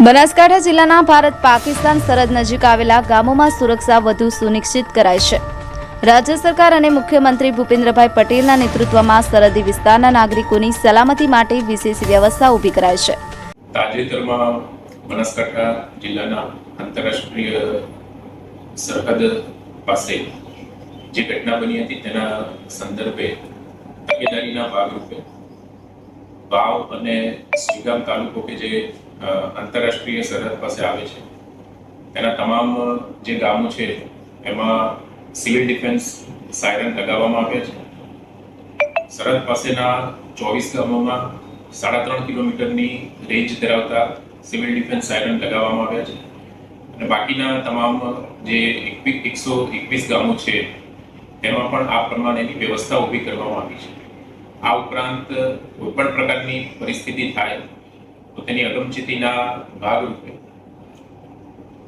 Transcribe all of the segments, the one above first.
બનાસકાંઠા જિલ્લાના ભારત પાકિસ્તાન સરહદ નજીક આવેલા ગામોમાં સુરક્ષા વધુ સુનિશ્ચિત કરાઈ છે। રાજ્ય સરકાર અને મુખ્યમંત્રી ભૂપેન્દ્રભાઈ પટેલના નેતૃત્વમાં સરહદી વિસ્તારના નાગરિકોની સલામતી માટે વિશેષ વ્યવસ્થા ઊભી કરાઈ છે। તાજેતરમાં બનાસકાંઠા જિલ્લાના આંતરરાષ્ટ્રીય સરહદ પાસે જે ઘટના બની હતી તેના સંદર્ભે તકેદારીના ભાગરૂપે વાવ અને સુઈગામ તાલુકો કે જે આંતરરાષ્ટ્રીય સરહદ પાસે આવે છે તેના તમામ જે ગામો છે એમાં સિવિલ ડિફેન્સ સાયરન લગાવવામાં આવ્યા છે। સરહદ પાસેના 24 ગામોમાં 3.5 કિલોમીટરની રેન્જ ધરાવતા સિવિલ ડિફેન્સ સાયરન લગાવવામાં આવ્યા છે અને બાકીના તમામ જે 121 ગામો છે તેમાં પણ આ પ્રમાણેની વ્યવસ્થા ઊભી કરવામાં આવી છે। આ ઉપરાંત કોઈપણ પ્રકારની પરિસ્થિતિ થાય તો તેની અગમચેતીના ભાગરૂપે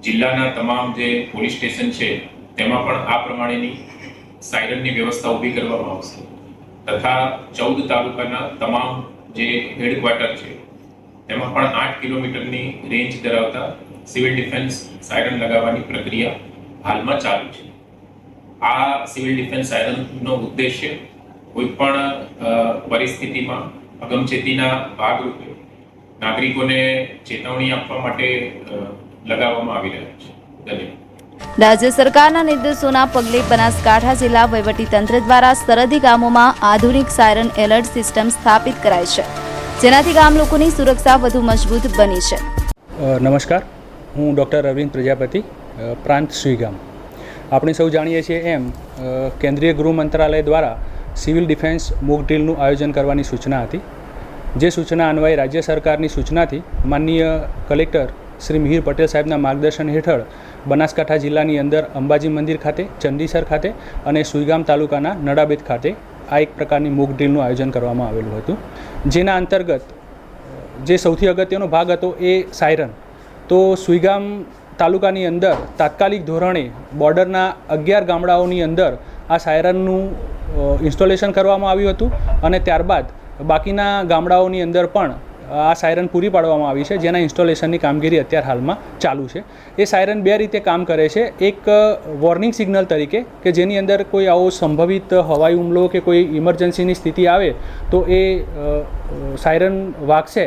જિલ્લાના તમામ જે પોલીસ સ્ટેશન છે તેમાં પણ આ પ્રમાણેની સાયરનની વ્યવસ્થા ઊભી કરવામાં આવશે તથા 14 તાલુકાના તમામ જે હેડક્વાર્ટર છે તેમાં પણ 8 કિલોમીટરની રેન્જ ધરાવતા સિવિલ ડિફેન્સ સાયરન લગાવવાની પ્રક્રિયા હાલમાં ચાલુ છે। આ સિવિલ ડિફેન્સ સાયરનનો ઉદ્દેશ્ય કોઈપણ પરિસ્થિતિમાં અગમચેતીના ભાગરૂપે નાગરિકોને ચેતવણી આપવા માટે લગાવવામાં આવી રહ્યા છે। ધન્યવાદ। રાજ્ય સરકારના નિર્દેશોના પગલે બનાસકાંઠા જિલ્લા વહીવટીતંત્ર દ્વારા સરહદી ગામોમાં આધુનિક સાયરન એલર્ટ સિસ્ટમ સ્થાપિત કરાઈ છે, જેનાથી ગામ લોકોની સુરક્ષા વધુ મજબૂત બની છે। નમસ્કાર, હું ડૉક્ટર અરવિંદ પ્રજાપતિ, પ્રાંત સુઈગામ। આપણે સૌ જાણીએ છીએ એમ કેન્દ્રીય ગૃહ મંત્રાલય દ્વારા સિવિલ ડિફેન્સ મોક ડ્રીલનું આયોજન કરવાની સૂચના હતી। જે સૂચના અન્વયે રાજ્ય સરકારની સૂચનાથી માનનીય કલેક્ટર શ્રી મિહિર પટેલ સાહેબના માર્ગદર્શન હેઠળ બનાસકાંઠા જિલ્લાની અંદર અંબાજી મંદિર ખાતે, ચંડીસર ખાતે અને સુઈગામ તાલુકાના નડાબેટ ખાતે આ એક પ્રકારની મોક ડ્રીલનું આયોજન કરવામાં આવેલું હતું, જેના અંતર્ગત જે સૌથી અગત્યનો ભાગ હતો એ સાયરન। તો સુઈગામ તાલુકાની અંદર તાત્કાલિક ધોરણે બોર્ડરના 11 ગામડાઓની અંદર આ સાયરનનું ઇન્સ્ટોલેશન કરવામાં આવ્યું હતું અને ત્યારબાદ બાકીના ગામડાઓની અંદર પણ આ સાયરન પૂરી પાડવામાં આવી છે, જેના ઇન્સ્ટોલેશનની કામગીરી અત્યારે હાલમાં ચાલુ છે। એ સાયરન બે રીતે કામ કરે છે। એક વોર્નિંગ સિગ્નલ તરીકે કે જેની અંદર કોઈ આવો સંભવિત હવાઈ હુમલો કે કોઈ ઇમરજન્સીની સ્થિતિ આવે તો એ સાયરન વાગશે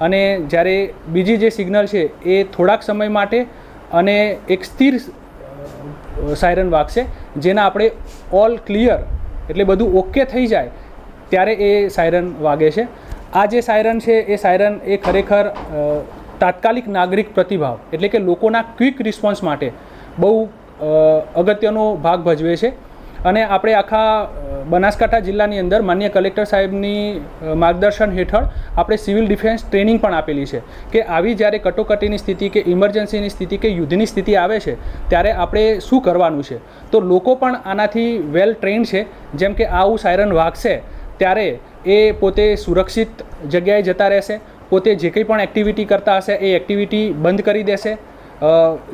અને જ્યારે બીજી જે સિગ્નલ છે એ થોડાક સમય માટે અને એક સ્થિર સાયરન વાગશે, જેના આપણે ઓલ ક્લિયર એટલે બધું ઓકે થઈ જાય ત્યારે એ સાયરન વાગે છે। આ જે સાયરન છે એ સાયરન એ ખરેખર તાત્કાલિક નાગરિક પ્રતિભાવ એટલે કે લોકોના ક્વિક રિસ્પોન્સ માટે બહુ અગત્યનો ભાગ ભજવે છે અને આપણે આખા બનાસકાંઠા જિલ્લાની અંદર માનનીય કલેક્ટર સાહેબની માર્ગદર્શન હેઠળ આપણે સિવિલ ડિફેન્સ ટ્રેનિંગ પણ આપેલી છે કે આવી જ્યારે કટોકટીની સ્થિતિ કે ઇમરજન્સીની સ્થિતિ કે યુદ્ધની સ્થિતિ આવે છે ત્યારે આપણે શું કરવાનું છે। તો લોકો પણ આનાથી વેલ ટ્રેન્ડ છે। જેમ કે આવું સાયરન વાગશે ત્યારે એ પોતે સુરક્ષિત જગ્યાએ જતા રહેશે, પોતે જે કંઈ પણ એક્ટિવિટી કરતા હશે એ એક્ટિવિટી બંધ કરી દેશે।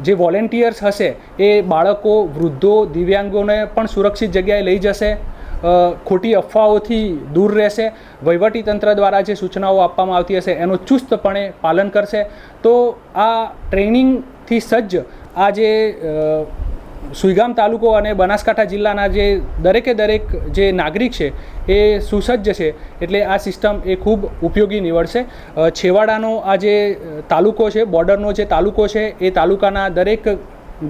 જે વોલેન્ટિયર્સ હશે એ બાળકો, વૃદ્ધો, દિવ્યાંગોને પણ સુરક્ષિત જગ્યાએ લઈ જશે, ખોટી અફવાઓથી દૂર રહેશે, વહીવટીતંત્ર દ્વારા જે સૂચનાઓ આપવામાં આવતી હશે એનું ચુસ્તપણે પાલન કરશે। તો આ ટ્રેનિંગથી સજ્જ આ જે સુઈગામ તાલુકો અને બનાસકાંઠા જિલ્લાના જે દરેકે દરેક જે નાગરિક છે એ સુસજ્જ છે, એટલે આ સિસ્ટમ એ ખૂબ ઉપયોગી નીવડશે। છેવાડાનો આ જે તાલુકો છે, બોર્ડરનો જે તાલુકો છે એ તાલુકાના દરેક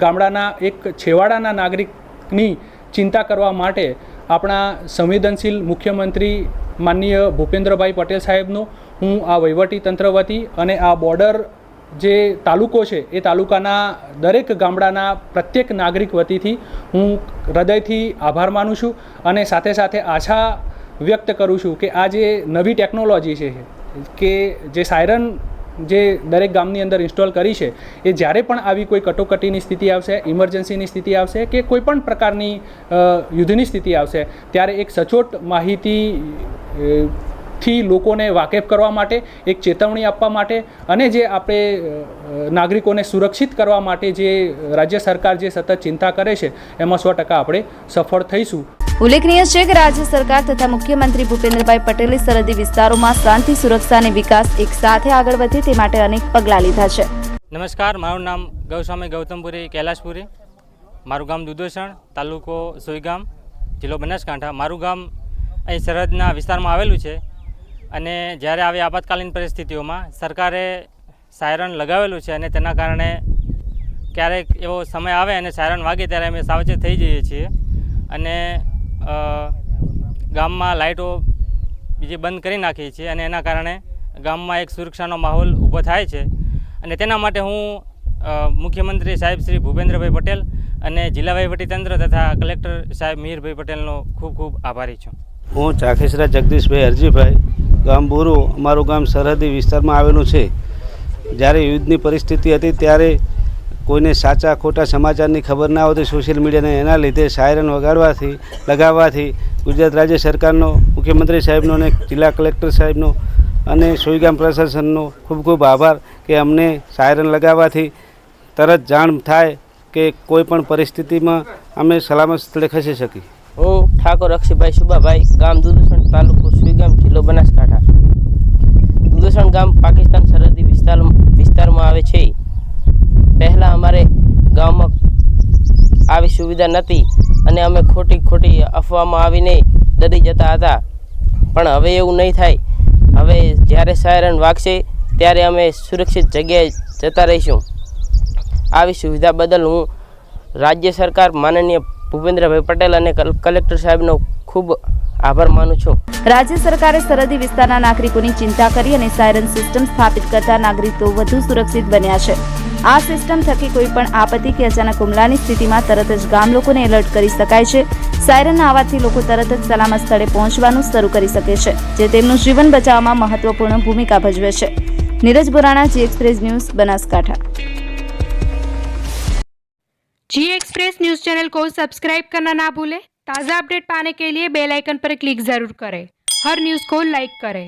ગામડાના એક છેવાડાના નાગરિકની ચિંતા કરવા માટે આપણા સંવેદનશીલ મુખ્યમંત્રી માનનીય ભૂપેન્દ્રભાઈ પટેલ સાહેબનો હું આ વહીવટીતંત્ર વતી અને આ બોર્ડર જે તાલુકો છે એ તાલુકાના દરેક ગામડાના પ્રત્યેક નાગરિક વતીથી હું હૃદયથી આભાર માનું છું અને સાથે સાથે આશા વ્યક્ત કરું છું કે આ જે નવી ટેકનોલોજી છે કે જે સાયરન જે દરેક ગામની અંદર ઇન્સ્ટોલ કરી છે એ જ્યારે પણ આવી કોઈ કટોકટીની સ્થિતિ આવશે, ઇમરજન્સીની સ્થિતિ આવશે કે કોઈ પણ પ્રકારની યુદ્ધની સ્થિતિ આવશે ત્યારે એક સચોટ માહિતી થી લોકોને વાકેફ કરવા માટે, એક ચેતવણી આપવા માટે અને જે આપણે નાગરિકોને સુરક્ષિત કરવા માટે જે રાજ્ય સરકાર જે સતત ચિંતા કરે છે એમાં 100% આપણે સફળ થઈશું। ઉલ્લેખનીય છે કે રાજ્ય સરકાર તથા મુખ્યમંત્રી ભૂપેન્દ્રભાઈ પટેલે સરહદી વિસ્તારોમાં શાંતિ, સુરક્ષા અને વિકાસ એક સાથે આગળ વધે તે માટે અનેક પગલાં લીધા છે. નમસ્કાર, મારું નામ ગૌસ્વામી ગૌતમપુરી કૈલાશપુરી. મારું ગામ દુધોસણ, તાલુકો સુઈગામ, જિલ્લો બનાસકાંઠા. મારું ગામ અહીં સરહદના વિસ્તારમાં આવેલું છે અને જ્યારે આવી આપાતકાલીન પરિસ્થિતિઓમાં સરકારે સાયરન લગાવેલું છે અને તેના કારણે ક્યારેક એવો સમય આવે અને સાયરન વાગે ત્યારે અમે સાવચેત થઈ જઈએ છીએ અને ગામમાં લાઇટો બીજી બંધ કરી નાખીએ છીએ અને એના કારણે ગામમાં એક સુરક્ષાનો માહોલ ઊભો થાય છે. અને તેના માટે હું મુખ્યમંત્રી સાહેબ શ્રી ભૂપેન્દ્રભાઈ પટેલ અને જિલ્લા વહીવટીતંત્ર તથા કલેક્ટર સાહેબ મિહિરભાઈ પટેલનો ખૂબ ખૂબ આભારી છું. હું ચાખેસરા જગદીશભાઈ હરજીભાઈ, ગામ બોરુ. અમારું ગામ સરહદી વિસ્તારમાં આવેલું છે. જ્યારે યુદ્ધની પરિસ્થિતિ હતી ત્યારે કોઈને સાચા ખોટા સમાચારની ખબર ના હોતી સોશિયલ મીડિયાને, એના લીધે સાયરન લગાવવાથી ગુજરાત રાજ્ય સરકારનો, મુખ્યમંત્રી સાહેબનો અને જિલ્લા કલેક્ટર સાહેબનો અને સુઈગામ પ્રશાસનનો ખૂબ ખૂબ આભાર કે અમને સાયરન લગાવવાથી તરત જાણ થાય કે કોઈ પણ પરિસ્થિતિમાં અમે સલામત સ્થળે ખસી શકીએ. હું ઠાકોર અક્ષયભાઈ શુભાભાઈ, ગામ દુધોસણ, તાલુકો સુઈગામ, જિલ્લો બનાસકાંઠા. દુધોસણ ગામ પાકિસ્તાન સરહદી વિસ્તારમાં આવે છે. પહેલાં અમારે ગામમાં આવી સુવિધા નહોતી અને અમે ખોટી અફવામાં આવીને ડરી જતા હતા, પણ હવે એવું નહીં થાય. હવે જ્યારે સાયરન વાગશે ત્યારે અમે સુરક્ષિત જગ્યાએ જતા રહીશું. આવી સુવિધા બદલ હું રાજ્ય સરકાર માનનીય ભૂપેન્દ્રભાઈ પટેલ અને કલેક્ટર સાહેબનો ખૂબ આભાર માનું છું. રાજ્ય સરકારે સરહદી વિસ્તારના નાગરિકોની ચિંતા કરી અને સાયરન સિસ્ટમ સ્થાપિત કરતા નાગરિકો વધુ સુરક્ષિત બન્યા છે. આ સિસ્ટમ થકી કોઈ પણ આપત્તિ કે અચાનક હુમલાની સ્થિતિમાં તરત જ ગામ લોકોને એલર્ટ કરી શકાય છે. સાયરનના અવાજથી લોકો તરત જ સલામત સ્થળે પહોંચવાનું શરૂ કરી શકે છે, જે તેમનું જીવન બચાવવામાં મહત્વપૂર્ણ ભૂમિકા ભજવે છે. નીરજ બોરાણા, જી एक्सप्रेस न्यूज़, बनासकांठा. जी एक्सप्रेस न्यूज़ चैनल को सब्सक्राइब करना ना भूलें. ताज़ा अपडेट पाने के लिए बेल आइकन पर क्लिक ज़रूर करें. हर न्यूज़ को लाइक करें.